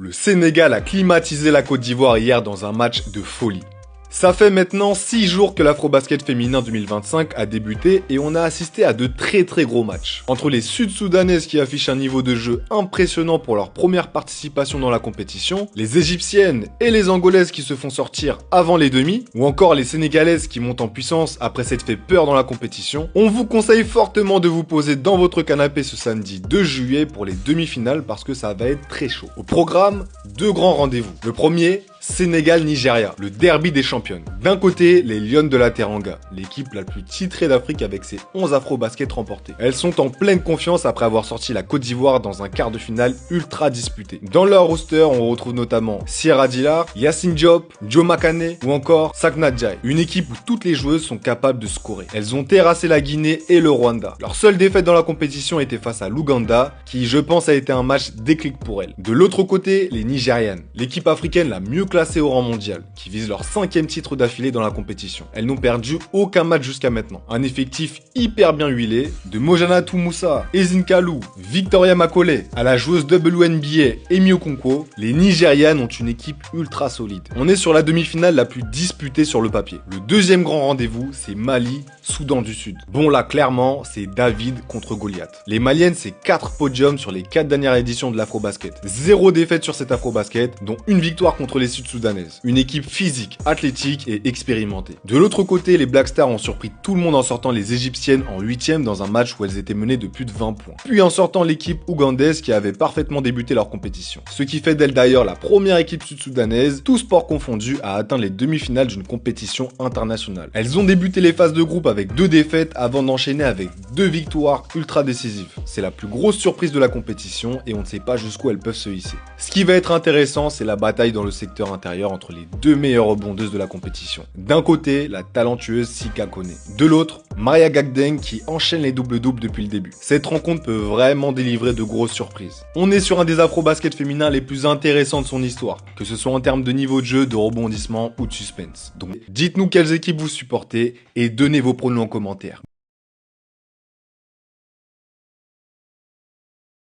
Le Sénégal a climatisé la Côte d'Ivoire hier dans un match de folie. Ça fait maintenant 6 jours que l'Afrobasket féminin 2025 a débuté et on a assisté à de très gros matchs. Entre les Sud-Soudanaises qui affichent un niveau de jeu impressionnant pour leur première participation dans la compétition, les Égyptiennes et les Angolaises qui se font sortir avant les demi, ou encore les Sénégalaises qui montent en puissance après s'être fait peur dans la compétition, on vous conseille fortement de vous poser dans votre canapé ce samedi 2 juillet pour les demi-finales parce que ça va être très chaud. Au programme, 2 grands rendez-vous. Le premier, Sénégal-Nigeria, le derby des championnes. D'un côté, les Lionnes de la Teranga, l'équipe la plus titrée d'Afrique avec ses 11 Afro-Basket remportés. Elles sont en pleine confiance après avoir sorti la Côte d'Ivoire dans un quart de finale ultra disputé. Dans leur roster, on retrouve notamment Sierra Dillard, Yacine Diop, Joe Makane ou encore Sakna Jai. Une équipe où toutes les joueuses sont capables de scorer. Elles ont terrassé la Guinée et le Rwanda. Leur seule défaite dans la compétition était face à l'Ouganda, qui je pense a été un match déclic pour elles. De l'autre côté, les Nigérianes, l'équipe africaine la mieux classée au rang mondial, qui vise leur 5e titre d'affilée dans la compétition. Elles n'ont perdu aucun match jusqu'à maintenant. Un effectif hyper bien huilé, de Mojana Moussa, Ezine Kalou, Victoria Makole, à la joueuse WNBA Emi Okonkwo, les Nigérianes ont une équipe ultra solide. On est sur la demi-finale la plus disputée sur le papier. Le deuxième grand rendez-vous, c'est Mali, Soudan du Sud. Bon là, clairement, c'est David contre Goliath. Les Maliennes, c'est 4 podiums sur les 4 dernières éditions de l'Afrobasket. 0 défaite sur cet Afrobasket, dont une victoire contre les Sud-Soudanaises. Une équipe physique, athlétique et expérimentée. De l'autre côté, les Black Stars ont surpris tout le monde en sortant les Égyptiennes en 8e dans un match où elles étaient menées de plus de 20 points. Puis en sortant l'équipe ougandaise qui avait parfaitement débuté leur compétition. Ce qui fait d'elle d'ailleurs la première équipe sud-soudanaise, tout sport confondu, à atteindre les demi-finales d'une compétition internationale. Elles ont débuté les phases de groupe avec 2 défaites avant d'enchaîner avec 2 victoires ultra décisives. C'est la plus grosse surprise de la compétition et on ne sait pas jusqu'où elles peuvent se hisser. Ce qui va être intéressant, c'est la bataille dans le secteur intérieur entre les 2 meilleures rebondeuses de la compétition. D'un côté, la talentueuse Sika Kone. De l'autre, Maria Gagdeng qui enchaîne les doubles-doubles depuis le début. Cette rencontre peut vraiment délivrer de grosses surprises. On est sur un des afro-basket féminins les plus intéressants de son histoire, que ce soit en termes de niveau de jeu, de rebondissement ou de suspense. Donc dites-nous quelles équipes vous supportez et donnez vos pronos en commentaire.